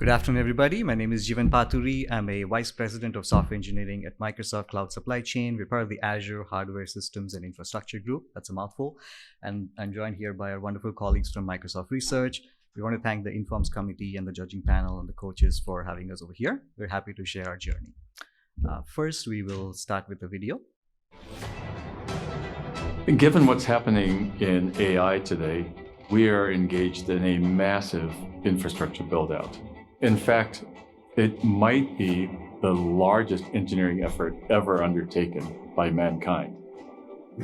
Good afternoon, everybody. My name is Jivan Paturi. I'm a Vice President of Software Engineering at Microsoft Cloud Supply Chain. We're part of the Azure Hardware Systems and Infrastructure Group. That's a mouthful. And I'm joined here by our wonderful colleagues from Microsoft Research. We want to thank the Informs Committee and the judging panel and the coaches for having us over here. We're happy to share our journey. First, we will start with the video. Given what's happening in AI today, we are engaged in a massive infrastructure build-out. In fact, it might be the largest engineering effort ever undertaken by mankind.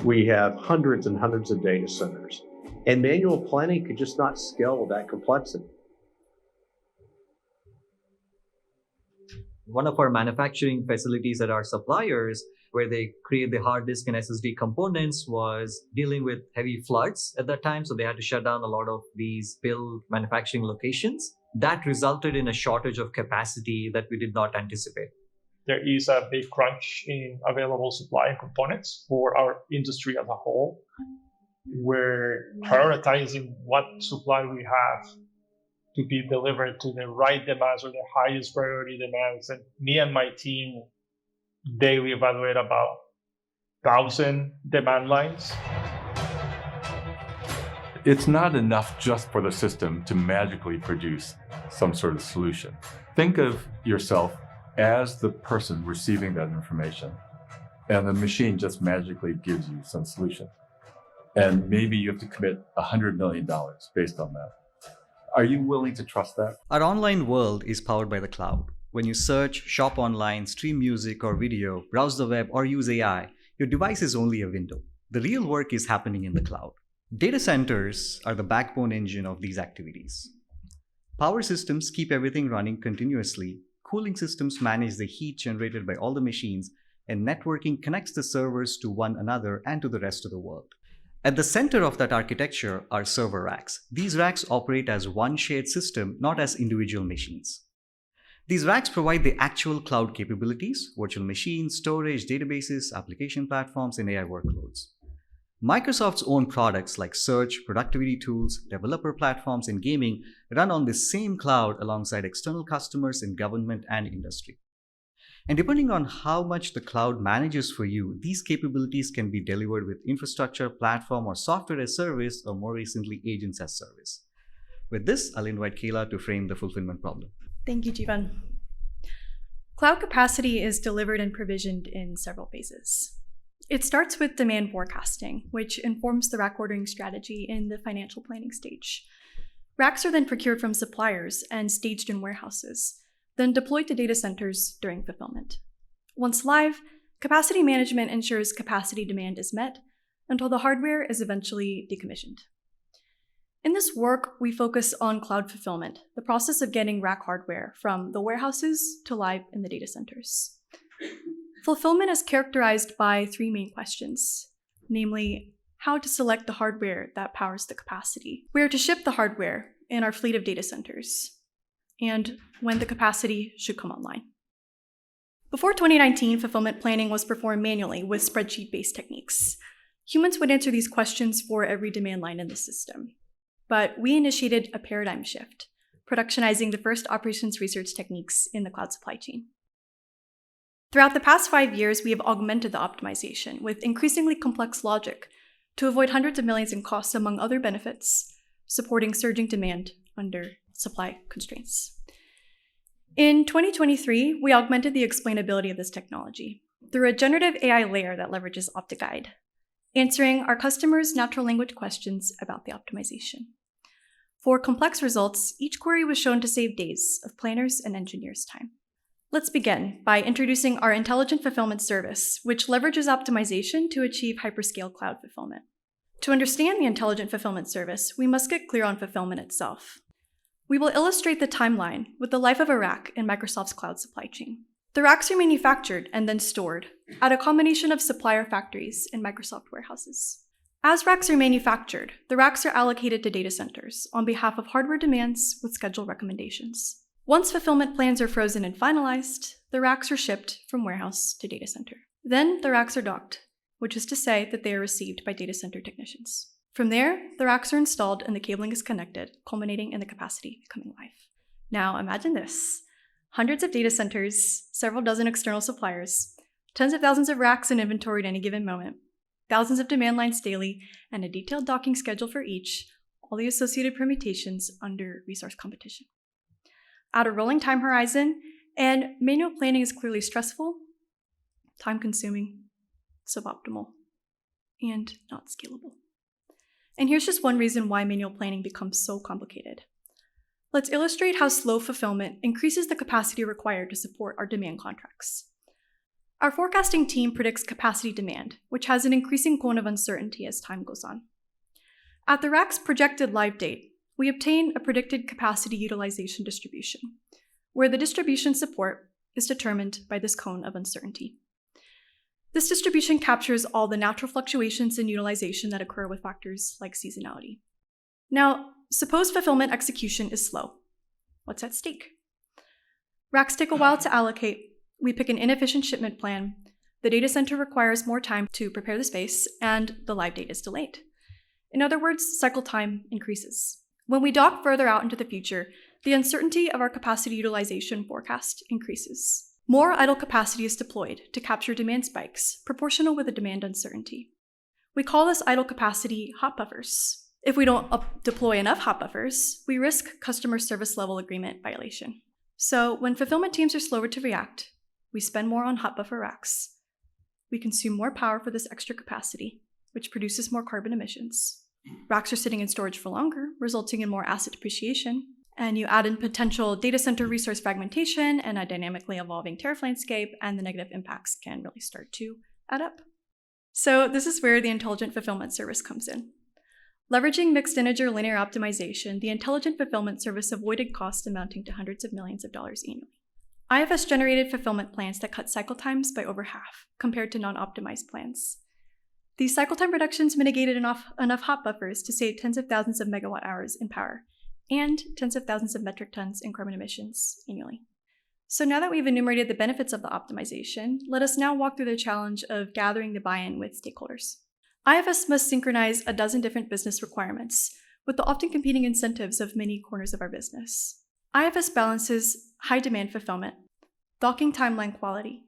We have hundreds and hundreds of data centers, and manual planning could just not scale with that complexity. One of our manufacturing facilities at our suppliers, where they create the hard disk and SSD components, was dealing with heavy floods at that time. So they had to shut down a lot of these build manufacturing locations. That resulted in a shortage of capacity that we did not anticipate. There is a big crunch in available supply and components for our industry as a whole. We're prioritizing what supply we have to be delivered to the right demands or the highest priority demands. And me and my team daily evaluate about 1,000 demand lines. It's not enough just for the system to magically produce some sort of solution. Think of yourself as the person receiving that information, and the machine just magically gives you some solution. And maybe you have to commit $100 million based on that. Are you willing to trust that? Our online world is powered by the cloud. When you search, shop online, stream music or video, browse the web, or use AI, your device is only a window. The real work is happening in the cloud. Data centers are the backbone engine of these activities. Power systems keep everything running continuously, cooling systems manage the heat generated by all the machines, and networking connects the servers to one another and to the rest of the world. At the center of that architecture are server racks. These racks operate as one shared system, not as individual machines. These racks provide the actual cloud capabilities: virtual machines, storage, databases, application platforms, and AI workloads. Microsoft's own products like search, productivity tools, developer platforms, and gaming run on the same cloud alongside external customers in government and industry. And depending on how much the cloud manages for you, these capabilities can be delivered with infrastructure, platform, or software as service, or more recently, agents as service. With this, I'll invite Kayla to frame the fulfillment problem. Thank you, Jivan. Cloud capacity is delivered and provisioned in several phases. It starts with demand forecasting, which informs the rack ordering strategy in the financial planning stage. Racks are then procured from suppliers and staged in warehouses, then deployed to data centers during fulfillment. Once live, capacity management ensures capacity demand is met until the hardware is eventually decommissioned. In this work, we focus on cloud fulfillment, the process of getting rack hardware from the warehouses to live in the data centers. Fulfillment is characterized by three main questions, namely, how to select the hardware that powers the capacity, where to ship the hardware in our fleet of data centers, and when the capacity should come online. Before 2019, fulfillment planning was performed manually with spreadsheet-based techniques. Humans would answer these questions for every demand line in the system. But we initiated a paradigm shift, productionizing the first operations research techniques in the cloud supply chain. Throughout the past 5 years, we have augmented the optimization with increasingly complex logic to avoid hundreds of millions in costs, among other benefits, supporting surging demand under supply constraints. In 2023, we augmented the explainability of this technology through a generative AI layer that leverages OptiGuide, answering our customers' natural language questions about the optimization. For complex results, each query was shown to save days of planners' and engineers' time. Let's begin by introducing our intelligent fulfillment service, which leverages optimization to achieve hyperscale cloud fulfillment. To understand the intelligent fulfillment service, we must get clear on fulfillment itself. We will illustrate the timeline with the life of a rack in Microsoft's cloud supply chain. The racks are manufactured and then stored at a combination of supplier factories in Microsoft warehouses. As racks are manufactured, the racks are allocated to data centers on behalf of hardware demands with schedule recommendations. Once fulfillment plans are frozen and finalized, the racks are shipped from warehouse to data center. Then the racks are docked, which is to say that they are received by data center technicians. From there, the racks are installed and the cabling is connected, culminating in the capacity coming live. Now imagine this: hundreds of data centers, several dozen external suppliers, tens of thousands of racks in inventory at any given moment, thousands of demand lines daily, and a detailed docking schedule for each, all the associated permutations under resource competition. Add a rolling time horizon, and manual planning is clearly stressful, time-consuming, suboptimal, and not scalable. And here's just one reason why manual planning becomes so complicated. Let's illustrate how slow fulfillment increases the capacity required to support our demand contracts. Our forecasting team predicts capacity demand, which has an increasing cone of uncertainty as time goes on. At the rack's projected live date, we obtain a predicted capacity utilization distribution, where the distribution support is determined by this cone of uncertainty. This distribution captures all the natural fluctuations in utilization that occur with factors like seasonality. Now, suppose fulfillment execution is slow. What's at stake? Racks take a while to allocate. We pick an inefficient shipment plan. The data center requires more time to prepare the space, and the live date is delayed. In other words, cycle time increases. When we dock further out into the future, the uncertainty of our capacity utilization forecast increases. More idle capacity is deployed to capture demand spikes, proportional with the demand uncertainty. We call this idle capacity hot buffers. If we don't deploy enough hot buffers, we risk customer service level agreement violation. So when fulfillment teams are slower to react, we spend more on hot buffer racks. We consume more power for this extra capacity, which produces more carbon emissions. Racks are sitting in storage for longer, resulting in more asset depreciation. And you add in potential data center resource fragmentation and a dynamically evolving tariff landscape, and the negative impacts can really start to add up. So this is where the intelligent fulfillment service comes in. Leveraging mixed integer linear optimization, the intelligent fulfillment service avoided costs amounting to hundreds of millions of dollars annually. IFS generated fulfillment plans that cut cycle times by over half, compared to non-optimized plans. These cycle time reductions mitigated enough hot buffers to save tens of thousands of megawatt hours in power, and tens of thousands of metric tons in carbon emissions annually. So now that we've enumerated the benefits of the optimization, let us now walk through the challenge of gathering the buy-in with stakeholders. IFS must synchronize a dozen different business requirements with the often competing incentives of many corners of our business. IFS balances high demand fulfillment, docking timeline quality,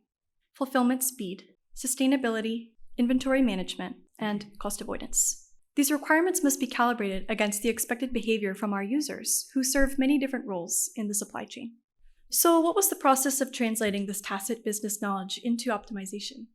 fulfillment speed, sustainability, inventory management, and cost avoidance. These requirements must be calibrated against the expected behavior from our users, who serve many different roles in the supply chain. So what was the process of translating this tacit business knowledge into optimization?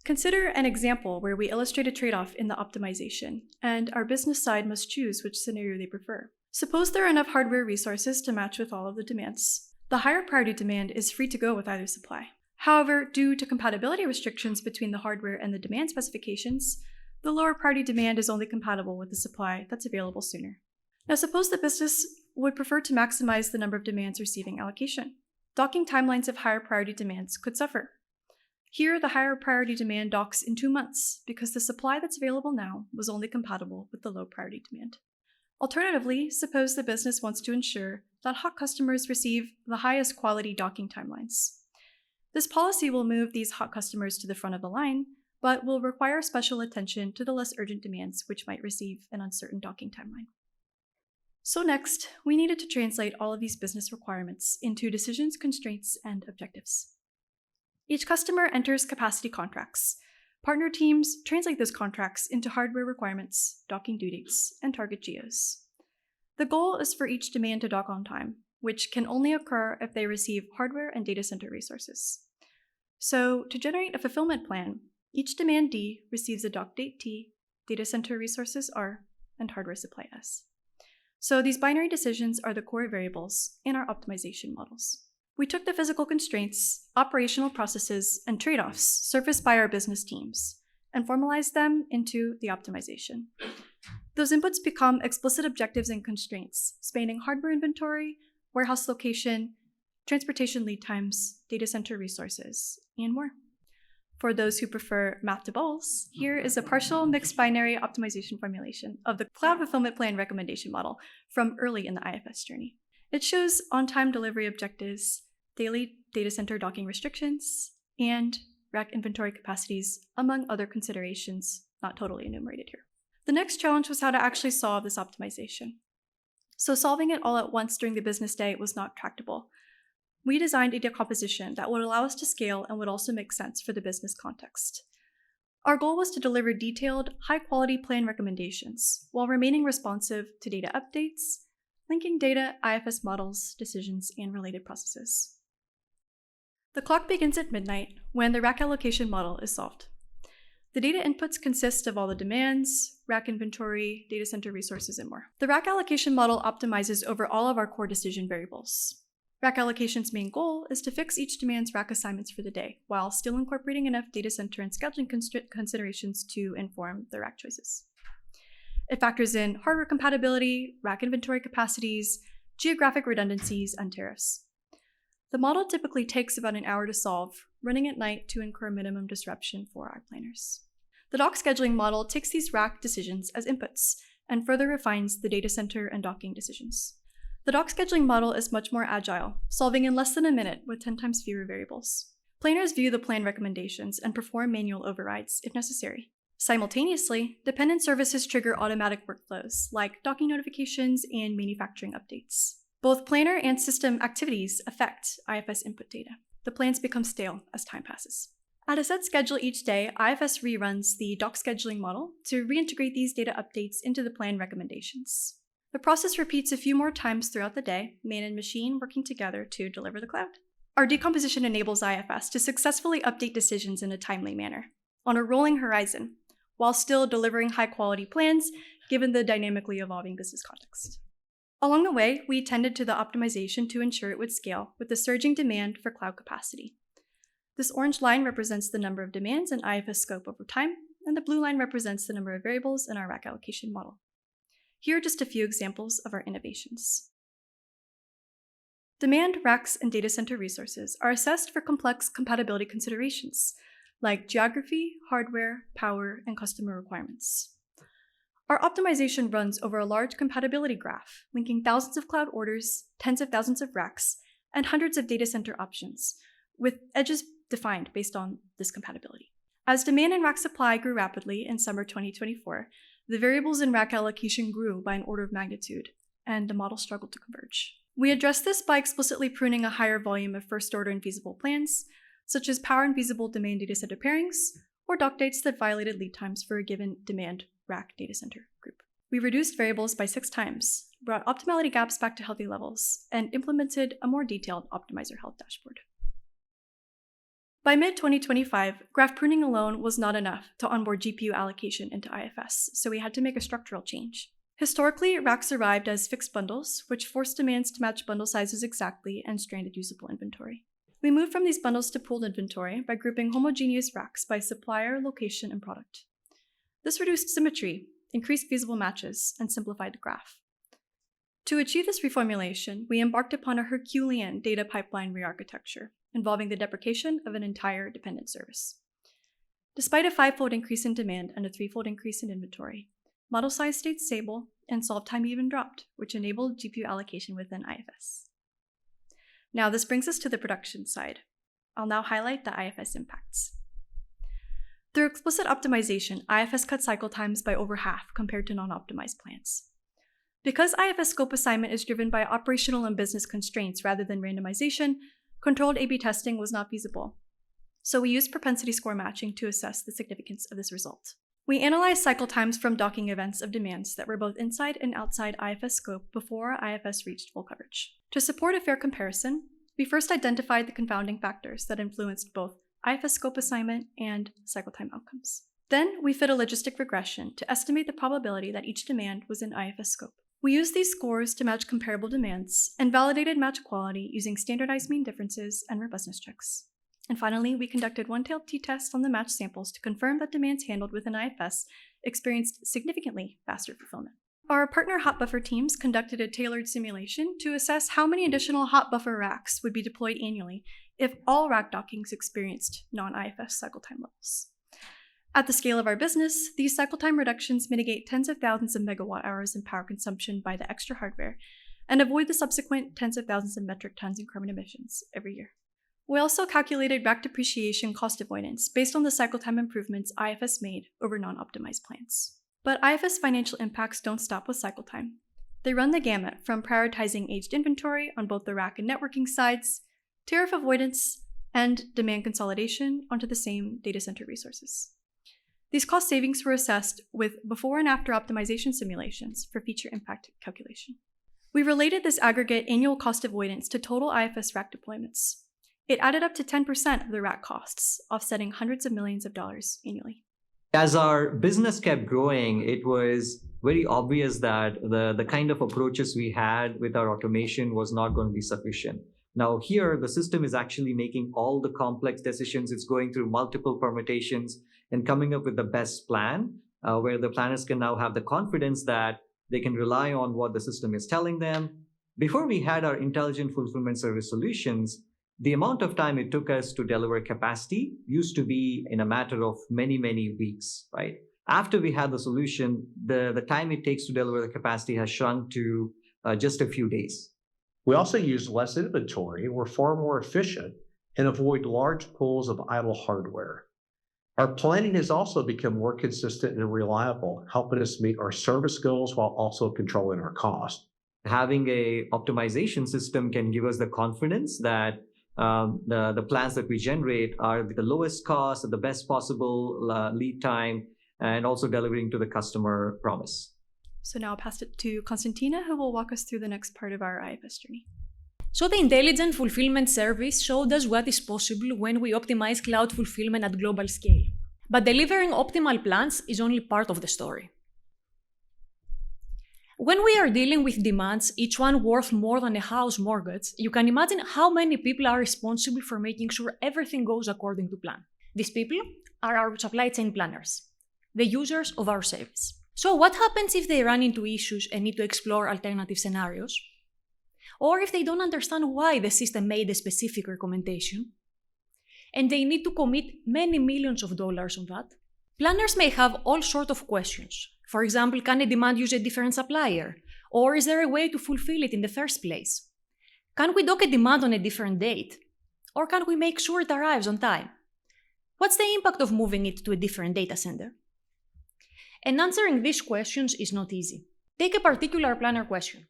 Consider an example where we illustrate a trade-off in the optimization, and our business side must choose which scenario they prefer. Suppose there are enough hardware resources to match with all of the demands. The higher priority demand is free to go with either supply. However, due to compatibility restrictions between the hardware and the demand specifications, the lower priority demand is only compatible with the supply that's available sooner. Now suppose the business would prefer to maximize the number of demands receiving allocation. Docking timelines of higher priority demands could suffer. Here, the higher priority demand docks in 2 months because the supply that's available now was only compatible with the low priority demand. Alternatively, suppose the business wants to ensure that hot customers receive the highest quality docking timelines. This policy will move these hot customers to the front of the line, but will require special attention to the less urgent demands which might receive an uncertain docking timeline. So next, we needed to translate all of these business requirements into decisions, constraints, and objectives. Each customer enters capacity contracts. Partner teams translate those contracts into hardware requirements, docking due dates, and target geos. The goal is for each demand to dock on time, which can only occur if they receive hardware and data center resources. So to generate a fulfillment plan, each demand D receives a dock date T, data center resources R, and hardware supply S. So these binary decisions are the core variables in our optimization models. We took the physical constraints, operational processes, and trade-offs surfaced by our business teams and formalized them into the optimization. Those inputs become explicit objectives and constraints, spanning hardware inventory, warehouse location, transportation lead times, data center resources, and more. For those who prefer math to balls, here is a partial mixed binary optimization formulation of the Cloud Fulfillment Plan recommendation model from early in the IFS journey. It shows on-time delivery objectives, daily data center docking restrictions, and rack inventory capacities, among other considerations not totally enumerated here. The next challenge was how to actually solve this optimization. so solving it all at once during the business day was not tractable. We designed a decomposition that would allow us to scale and would also make sense for the business context. Our goal was to deliver detailed, high-quality plan recommendations while remaining responsive to data updates, linking data, IFS models, decisions, and related processes. The clock begins at midnight when the rack allocation model is solved. The data inputs consist of all the demands, rack inventory, data center resources, and more. The rack allocation model optimizes over all of our core decision variables. Rack allocation's main goal is to fix each demand's rack assignments for the day, while still incorporating enough data center and scheduling considerations to inform the rack choices. It factors in hardware compatibility, rack inventory capacities, geographic redundancies, and tariffs. The model typically takes about an hour to solve, running at night to incur minimum disruption for our planners. The dock scheduling model takes these rack decisions as inputs and further refines the data center and docking decisions. The dock scheduling model is much more agile, solving in less than a minute with 10 times fewer variables. Planners view the plan recommendations and perform manual overrides if necessary. Simultaneously, dependent services trigger automatic workflows like docking notifications and manufacturing updates. Both planner and system activities affect IFS input data. The plans become stale as time passes. At a set schedule each day, IFS reruns the dock scheduling model to reintegrate these data updates into the plan recommendations. The process repeats a few more times throughout the day, man and machine working together to deliver the cloud. Our decomposition enables IFS to successfully update decisions in a timely manner, on a rolling horizon, while still delivering high-quality plans given the dynamically evolving business context. Along the way, we tended to the optimization to ensure it would scale with the surging demand for cloud capacity. This orange line represents the number of demands in IFS scope over time, and the blue line represents the number of variables in our rack allocation model. Here are just a few examples of our innovations. Demand, racks, and data center resources are assessed for complex compatibility considerations, like geography, hardware, power, and customer requirements. Our optimization runs over a large compatibility graph, linking thousands of cloud orders, tens of thousands of racks, and hundreds of data center options, with edges defined based on this compatibility. As demand and rack supply grew rapidly in summer 2024, the variables in rack allocation grew by an order of magnitude, and the model struggled to converge. We addressed this by explicitly pruning a higher volume of first-order infeasible plans, such as power infeasible demand data center pairings, or dock dates that violated lead times for a given demand rack data center group. We reduced variables by 6 times, brought optimality gaps back to healthy levels, and implemented a more detailed optimizer health dashboard. By mid-2025, graph pruning alone was not enough to onboard GPU allocation into IFS, so we had to make a structural change. Historically, racks arrived as fixed bundles, which forced demands to match bundle sizes exactly and stranded usable inventory. We moved from these bundles to pooled inventory by grouping homogeneous racks by supplier, location, and product. This reduced symmetry, increased feasible matches, and simplified the graph. To achieve this reformulation, we embarked upon a Herculean data pipeline re-architecture, involving the deprecation of an entire dependent service. Despite a 5-fold increase in demand and a 3-fold increase in inventory, model size stayed stable and solve time even dropped, which enabled GPU allocation within IFS. Now, this brings us to the production side. I'll now highlight the IFS impacts. Through explicit optimization, IFS cut cycle times by over half compared to non-optimized plans. Because IFS scope assignment is driven by operational and business constraints rather than randomization, controlled A/B testing was not feasible. So we used propensity score matching to assess the significance of this result. We analyzed cycle times from docking events of demands that were both inside and outside IFS scope before IFS reached full coverage. To support a fair comparison, we first identified the confounding factors that influenced both IFS scope assignment and cycle time outcomes. Then we fit a logistic regression to estimate the probability that each demand was in IFS scope. We used these scores to match comparable demands and validated match quality using standardized mean differences and robustness checks. And finally, we conducted one-tailed t-tests on the match samples to confirm that demands handled within IFS experienced significantly faster fulfillment. Our partner hot buffer teams conducted a tailored simulation to assess how many additional hot buffer racks would be deployed annually if all rack dockings experienced non-IFS cycle time levels. At the scale of our business, these cycle time reductions mitigate tens of thousands of megawatt hours in power consumption by the extra hardware and avoid the subsequent tens of thousands of metric tons in carbon emissions every year. We also calculated rack depreciation cost avoidance based on the cycle time improvements IFS made over non-optimized plans. But IFS financial impacts don't stop with cycle time. They run the gamut from prioritizing aged inventory on both the rack and networking sides, tariff avoidance, and demand consolidation onto the same data center resources. These cost savings were assessed with before and after optimization simulations for feature impact calculation. We related this aggregate annual cost avoidance to total IFS rack deployments. It added up to 10% of the rack costs, offsetting hundreds of millions of dollars annually. As our business kept growing, it was very obvious that the kind of approaches we had with our automation was not going to be sufficient. Now here, the system is actually making all the complex decisions. It's going through multiple permutations and coming up with the best plan, where the planners can now have the confidence that they can rely on what the system is telling them. Before we had our intelligent fulfillment service solutions, the amount of time it took us to deliver capacity used to be in a matter of many, many weeks, right? After we had the solution, the time it takes to deliver the capacity has shrunk to just a few days. We also use less inventory, we're far more efficient, and avoid large pools of idle hardware. Our planning has also become more consistent and reliable, helping us meet our service goals while also controlling our cost. Having a optimization system can give us the confidence that the plans that we generate are the lowest cost at the best possible lead time, and also delivering to the customer promise. So now I'll pass it to Konstantina, who will walk us through the next part of our IFS journey. So the intelligent fulfillment service showed us what is possible when we optimize cloud fulfillment at global scale. But delivering optimal plans is only part of the story. When we are dealing with demands, each one worth more than a house mortgage, you can imagine how many people are responsible for making sure everything goes according to plan. These people are our supply chain planners, the users of our service. So what happens if they run into issues and need to explore alternative scenarios? Or if they don't understand why the system made a specific recommendation, and they need to commit many millions of dollars on that? Planners may have all sorts of questions. For example, can a demand use a different supplier? Or is there a way to fulfill it in the first place? Can we dock a demand on a different date? Or can we make sure it arrives on time? What's the impact of moving it to a different data center? And answering these questions is not easy. Take a particular planner question.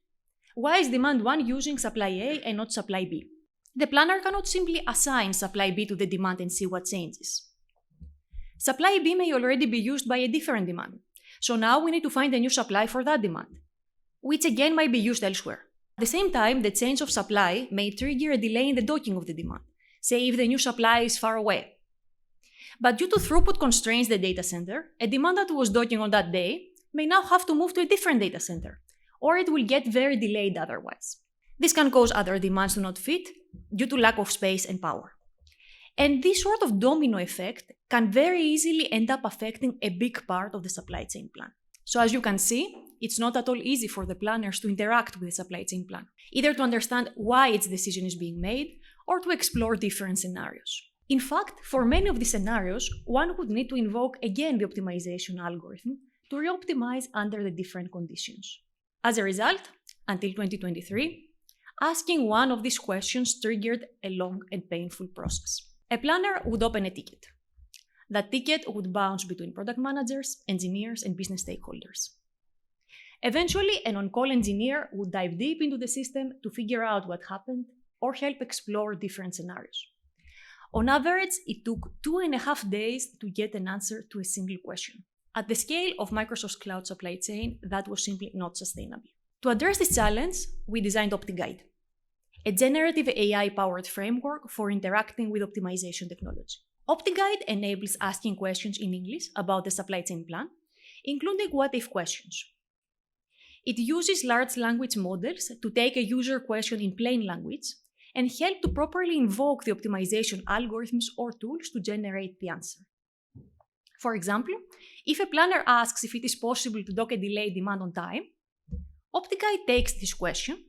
Why is demand 1 using supply A and not supply B? The planner cannot simply assign supply B to the demand and see what changes. Supply B may already be used by a different demand, so now we need to find a new supply for that demand, which again might be used elsewhere. At the same time, the change of supply may trigger a delay in the docking of the demand, say if the new supply is far away. But due to throughput constraints the data center, a demand that was docking on that day may now have to move to a different data center, or it will get very delayed otherwise. This can cause other demands to not fit due to lack of space and power. And this sort of domino effect can very easily end up affecting a big part of the supply chain plan. So as you can see, it's not at all easy for the planners to interact with the supply chain plan, either to understand why its decision is being made or to explore different scenarios. In fact, for many of these scenarios, one would need to invoke again the optimization algorithm to re-optimize under the different conditions. As a result, until 2023, asking one of these questions triggered a long and painful process. A planner would open a ticket. That ticket would bounce between product managers, engineers, and business stakeholders. Eventually, an on-call engineer would dive deep into the system to figure out what happened or help explore different scenarios. On average, it took 2.5 days to get an answer to a single question. At the scale of Microsoft's cloud supply chain, that was simply not sustainable. To address this challenge, we designed OptiGuide, a generative AI-powered framework for interacting with optimization technology. OptiGuide enables asking questions in English about the supply chain plan, including what-if questions. It uses large language models to take a user question in plain language and help to properly invoke the optimization algorithms or tools to generate the answer. For example, if a planner asks if it is possible to dock a delayed demand on time, OptiGuide takes this question,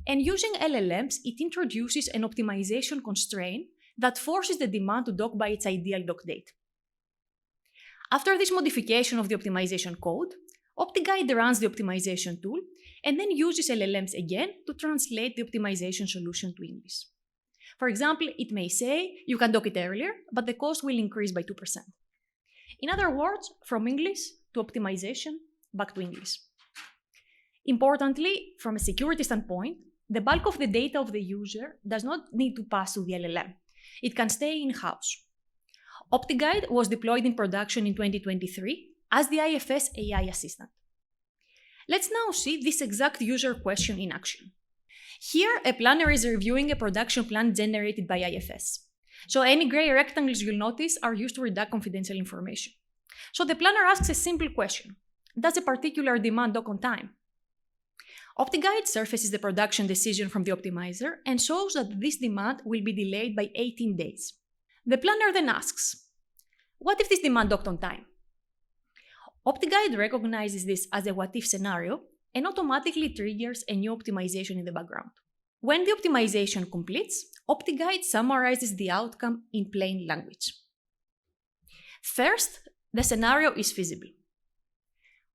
and using LLMs, it introduces an optimization constraint that forces the demand to dock by its ideal dock date. After this modification of the optimization code, OptiGuide runs the optimization tool and then uses LLMs again to translate the optimization solution to English. For example, it may say you can dock it earlier, but the cost will increase by 2%. In other words, from English to optimization, back to English. Importantly, from a security standpoint, the bulk of the data of the user does not need to pass through the LLM. It can stay in-house. OptiGuide was deployed in production in 2023 as the IFS AI assistant. Let's now see this exact user question in action. Here, a planner is reviewing a production plan generated by IFS. So any gray rectangles you'll notice are used to redact confidential information. So the planner asks a simple question. Does a particular demand dock on time? OptiGuide surfaces the production decision from the optimizer and shows that this demand will be delayed by 18 days. The planner then asks, what if this demand docked on time? OptiGuide recognizes this as a what-if scenario and automatically triggers a new optimization in the background. When the optimization completes, OptiGuide summarizes the outcome in plain language. First, the scenario is feasible.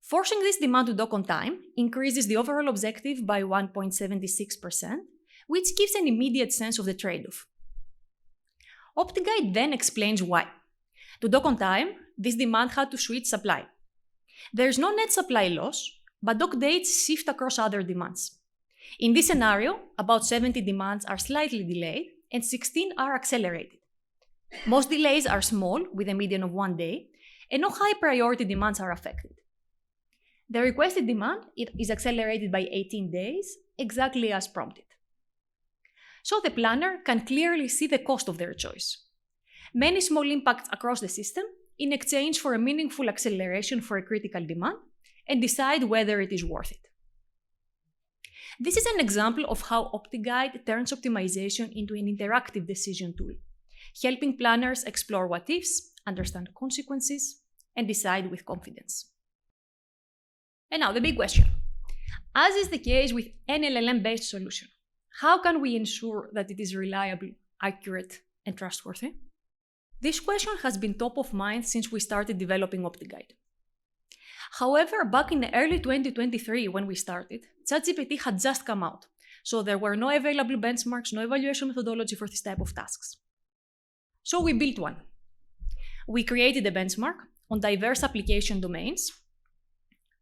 Forcing this demand to dock on time increases the overall objective by 1.76%, which gives an immediate sense of the trade-off. OptiGuide then explains why. To dock on time, this demand had to switch supply. There is no net supply loss, but dock dates shift across other demands. In this scenario, about 70 demands are slightly delayed and 16 are accelerated. Most delays are small, with a median of 1 day, and no high priority demands are affected. The requested demand is accelerated by 18 days, exactly as prompted. So the planner can clearly see the cost of their choice. Many small impacts across the system in exchange for a meaningful acceleration for a critical demand, and decide whether it is worth it. This is an example of how OptiGuide turns optimization into an interactive decision tool, helping planners explore what-ifs, understand consequences, and decide with confidence. And now the big question. As is the case with any LLM-based solution, how can we ensure that it is reliable, accurate, and trustworthy? This question has been top of mind since we started developing OptiGuide. However, back in the early 2023 when we started, ChatGPT had just come out, so there were no available benchmarks, no evaluation methodology for this type of tasks. So we built one. We created a benchmark on diverse application domains,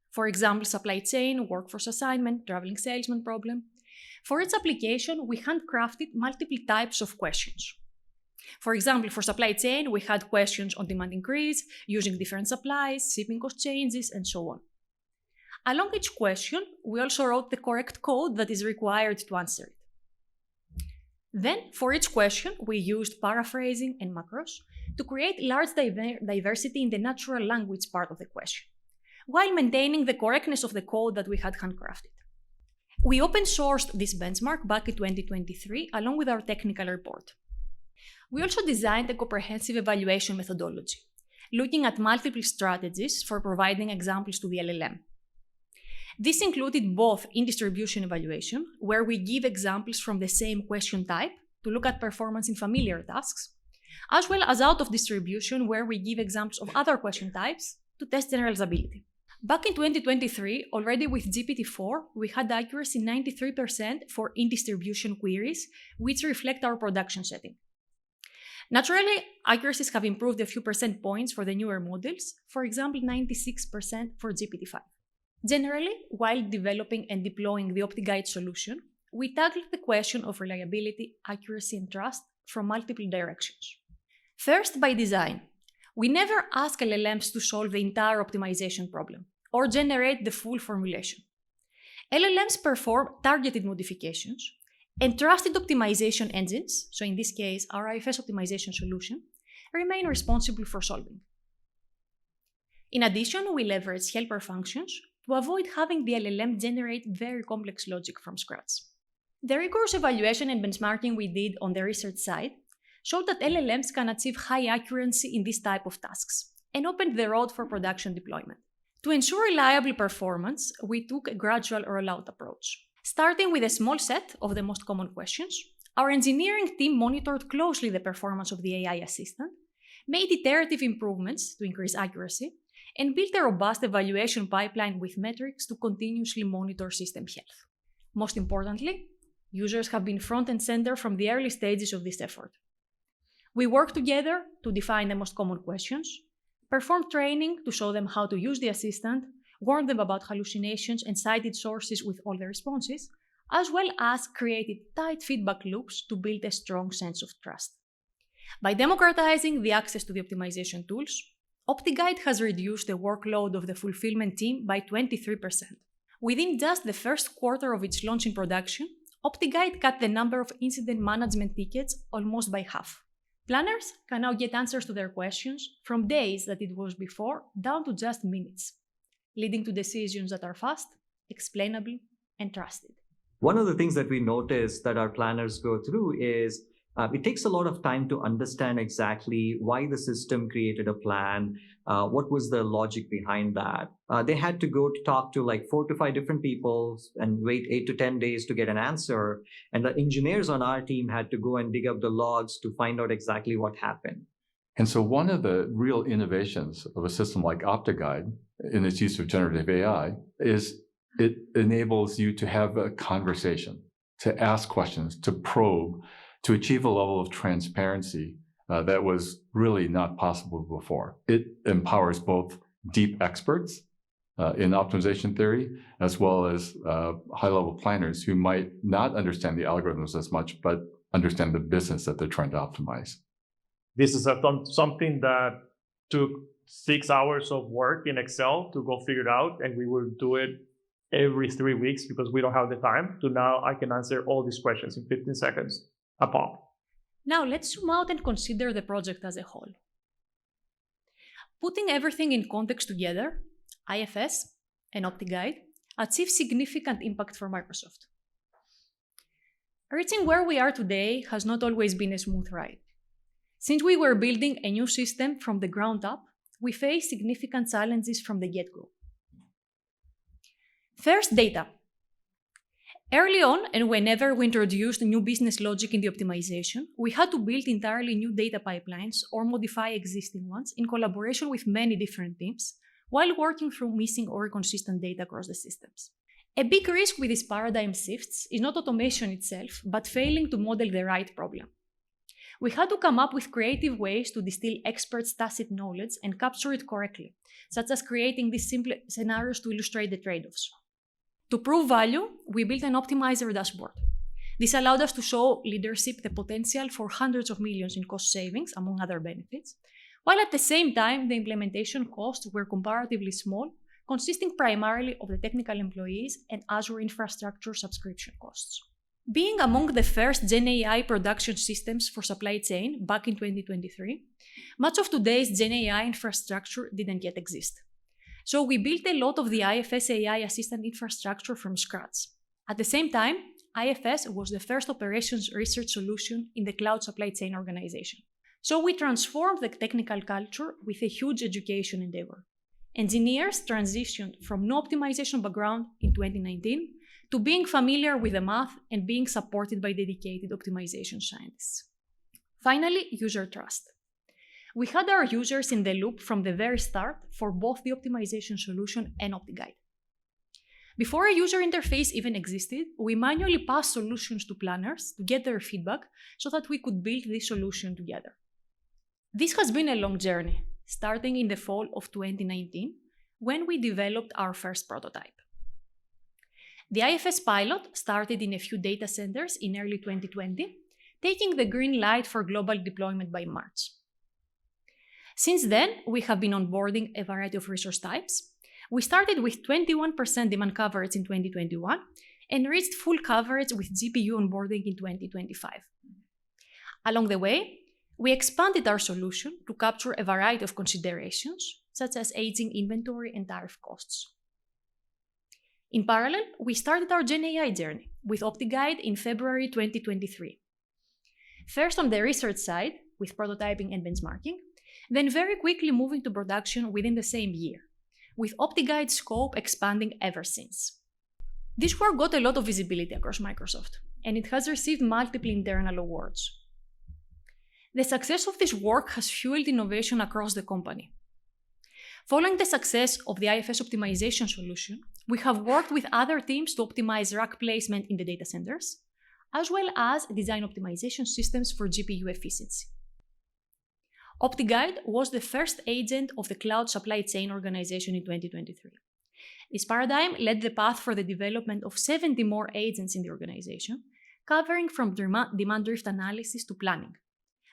for example, supply chain, workforce assignment, traveling salesman problem. For its application, we handcrafted multiple types of questions. For example, for supply chain, we had questions on demand increase, using different supplies, shipping cost changes, and so on. Along each question, we also wrote the correct code that is required to answer it. Then, for each question, we used paraphrasing and macros to create large diversity in the natural language part of the question, while maintaining the correctness of the code that we had handcrafted. We open-sourced this benchmark back in 2023 along with our technical report. We also designed a comprehensive evaluation methodology, looking at multiple strategies for providing examples to the LLM. This included both in-distribution evaluation, where we give examples from the same question type to look at performance in familiar tasks, as well as out-of-distribution, where we give examples of other question types to test generalizability. Back in 2023, already with GPT-4, we had accuracy 93% for in-distribution queries, which reflect our production setting. Naturally, accuracies have improved a few percent points for the newer models, for example, 96% for GPT-5. Generally, while developing and deploying the OptiGuide solution, we tackled the question of reliability, accuracy, and trust from multiple directions. First, by design, we never ask LLMs to solve the entire optimization problem or generate the full formulation. LLMs perform targeted modifications, and trusted optimization engines, so in this case our IFS optimization solution, remain responsible for solving. In addition, we leverage helper functions to avoid having the LLM generate very complex logic from scratch. The rigorous evaluation and benchmarking we did on the research side showed that LLMs can achieve high accuracy in this type of tasks and opened the road for production deployment. To ensure reliable performance, we took a gradual rollout approach. Starting with a small set of the most common questions, our engineering team monitored closely the performance of the AI assistant, made iterative improvements to increase accuracy, and built a robust evaluation pipeline with metrics to continuously monitor system health. Most importantly, users have been front and center from the early stages of this effort. We worked together to define the most common questions, performed training to show them how to use the assistant, warned them about hallucinations, and cited sources with all the responses, as well as created tight feedback loops to build a strong sense of trust. By democratizing the access to the optimization tools, OptiGuide has reduced the workload of the fulfillment team by 23%. Within just the first quarter of its launch in production, OptiGuide cut the number of incident management tickets almost by half. Planners can now get answers to their questions from days that it was before down to just minutes, leading to decisions that are fast, explainable, and trusted. One of the things that we notice that our planners go through is it takes a lot of time to understand exactly why the system created a plan, what was the logic behind that. They had to go to talk to like 4 to 5 different people and wait 8 to 10 days to get an answer. And the engineers on our team had to go and dig up the logs to find out exactly what happened. And so one of the real innovations of a system like OptiGuide in its use of generative AI is it enables you to have a conversation, to ask questions, to probe, to achieve a level of transparency that was really not possible before. It empowers both deep experts in optimization theory, as well as high-level planners who might not understand the algorithms as much, but understand the business that they're trying to optimize. This is something that took 6 hours of work in Excel to go figure it out, and we will do it every 3 weeks because we don't have the time. To now, I can answer all these questions in 15 seconds a pop. Now let's zoom out and consider the project as a whole. Putting everything in context together, IFS and OptiGuide achieve significant impact for Microsoft. Reaching where we are today has not always been a smooth ride. Since we were building a new system from the ground up, we faced significant challenges from the get-go. First, data. Early on, and whenever we introduced new business logic in the optimization, we had to build entirely new data pipelines or modify existing ones in collaboration with many different teams, while working through missing or inconsistent data across the systems. A big risk with these paradigm shifts is not automation itself, but failing to model the right problem. We had to come up with creative ways to distill experts' tacit knowledge and capture it correctly, such as creating these simple scenarios to illustrate the trade-offs. To prove value, we built an optimizer dashboard. This allowed us to show leadership the potential for hundreds of millions in cost savings, among other benefits, while at the same time the implementation costs were comparatively small, consisting primarily of the technical employees and Azure infrastructure subscription costs. Being among the first GenAI production systems for supply chain back in 2023, much of today's GenAI infrastructure didn't yet exist. So we built a lot of the IFS AI assistant infrastructure from scratch. At the same time, IFS was the first operations research solution in the cloud supply chain organization. So we transformed the technical culture with a huge education endeavor. Engineers transitioned from no optimization background in 2019 to being familiar with the math and being supported by dedicated optimization scientists. Finally, user trust. We had our users in the loop from the very start for both the optimization solution and OptiGuide. Before a user interface even existed, we manually passed solutions to planners to get their feedback so that we could build this solution together. This has been a long journey, starting in the fall of 2019, when we developed our first prototype. The IFS pilot started in a few data centers in early 2020, taking the green light for global deployment by March. Since then, we have been onboarding a variety of resource types. We started with 21% demand coverage in 2021 and reached full coverage with GPU onboarding in 2025. Along the way, we expanded our solution to capture a variety of considerations, such as aging inventory and tariff costs. In parallel, we started our GenAI journey with OptiGuide in February 2023. First on the research side, with prototyping and benchmarking, then very quickly moving to production within the same year, with OptiGuide scope expanding ever since. This work got a lot of visibility across Microsoft, and it has received multiple internal awards. The success of this work has fueled innovation across the company. Following the success of the IFS optimization solution, we have worked with other teams to optimize rack placement in the data centers, as well as design optimization systems for GPU efficiency. OptiGuide was the first agent of the cloud supply chain organization in 2023. This paradigm led the path for the development of 70 more agents in the organization, covering from demand drift analysis to planning.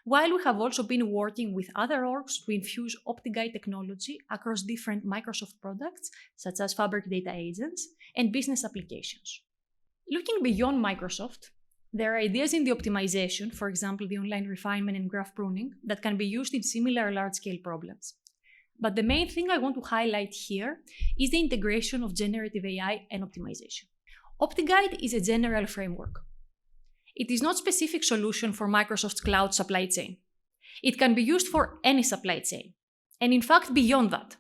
While we have also been working with other orgs to infuse OptiGuide technology across different Microsoft products, such as Fabric Data Agents and business applications. Looking beyond Microsoft, there are ideas in the optimization, for example, the online refinement and graph pruning, that can be used in similar large-scale problems. But the main thing I want to highlight here is the integration of generative AI and optimization. OptiGuide is a general framework. It is not a specific solution for Microsoft's cloud supply chain. It can be used for any supply chain, and in fact beyond that.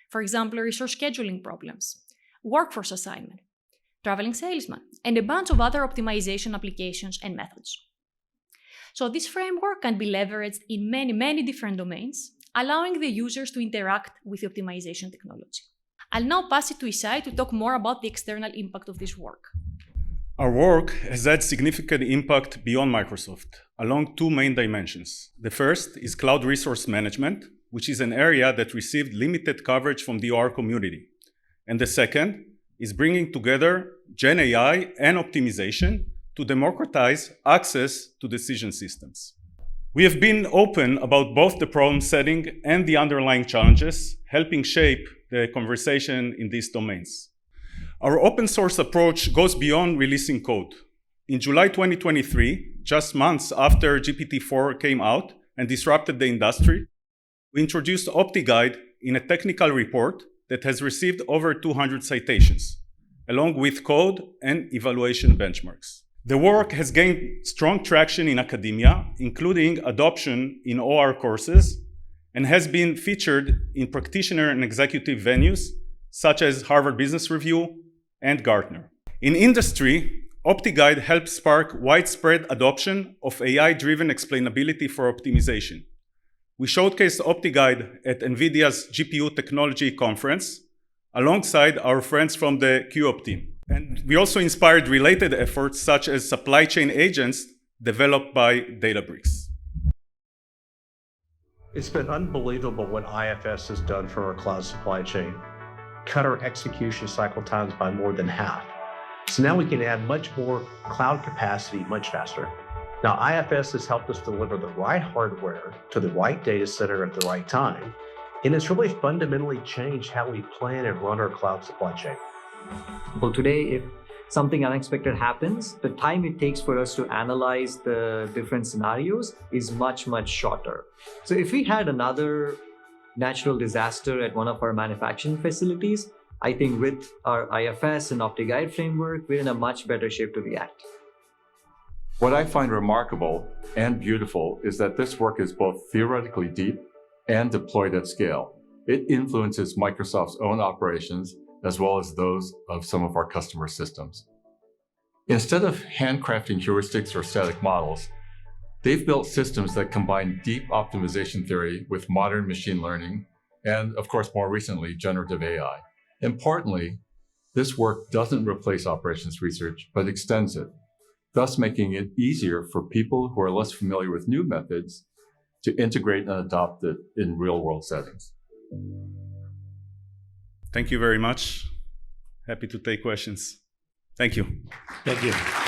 For example, resource scheduling problems, workforce assignment, traveling salesman, and a bunch of other optimization applications and methods. So this framework can be leveraged in many different domains, allowing the users to interact with the optimization technology. I'll now pass it to Isai to talk more about the external impact of this work. Our work has had significant impact beyond Microsoft along two main dimensions. The first is cloud resource management, which is an area that received limited coverage from the OR community. And the second is bringing together Gen AI and optimization to democratize access to decision systems. We have been open about both the problem setting and the underlying challenges, helping shape the conversation in these domains. Our open source approach goes beyond releasing code. In July 2023, just months after GPT-4 came out and disrupted the industry, we introduced OptiGuide in a technical report that has received over 200 citations, along with code and evaluation benchmarks. The work has gained strong traction in academia, including adoption in OR courses, and has been featured in practitioner and executive venues such as Harvard Business Review and Gartner. In industry, OptiGuide helps spark widespread adoption of AI-driven explainability for optimization. We showcased OptiGuide at NVIDIA's GPU Technology Conference alongside our friends from the QOP team. And we also inspired related efforts such as supply chain agents developed by Databricks. It's been unbelievable what IFS has done for our cloud supply chain. Cut our execution cycle times by more than half. So now we can add much more cloud capacity much faster. Now, IFS has helped us deliver the right hardware to the right data center at the right time. And it's really fundamentally changed how we plan and run our cloud supply chain. Well, today, if something unexpected happens, the time it takes for us to analyze the different scenarios is much shorter. So if we had another natural disaster at one of our manufacturing facilities, I think with our IFS and OptiGuide framework, we're in a much better shape to react. What I find remarkable and beautiful is that this work is both theoretically deep and deployed at scale. It influences Microsoft's own operations as well as those of some of our customer systems. Instead of handcrafting heuristics or static models, they've built systems that combine deep optimization theory with modern machine learning and, of course, more recently, generative AI. Importantly, this work doesn't replace operations research, but extends it, thus making it easier for people who are less familiar with new methods to integrate and adopt it in real-world settings. Thank you very much. Happy to take questions. Thank you. Thank you.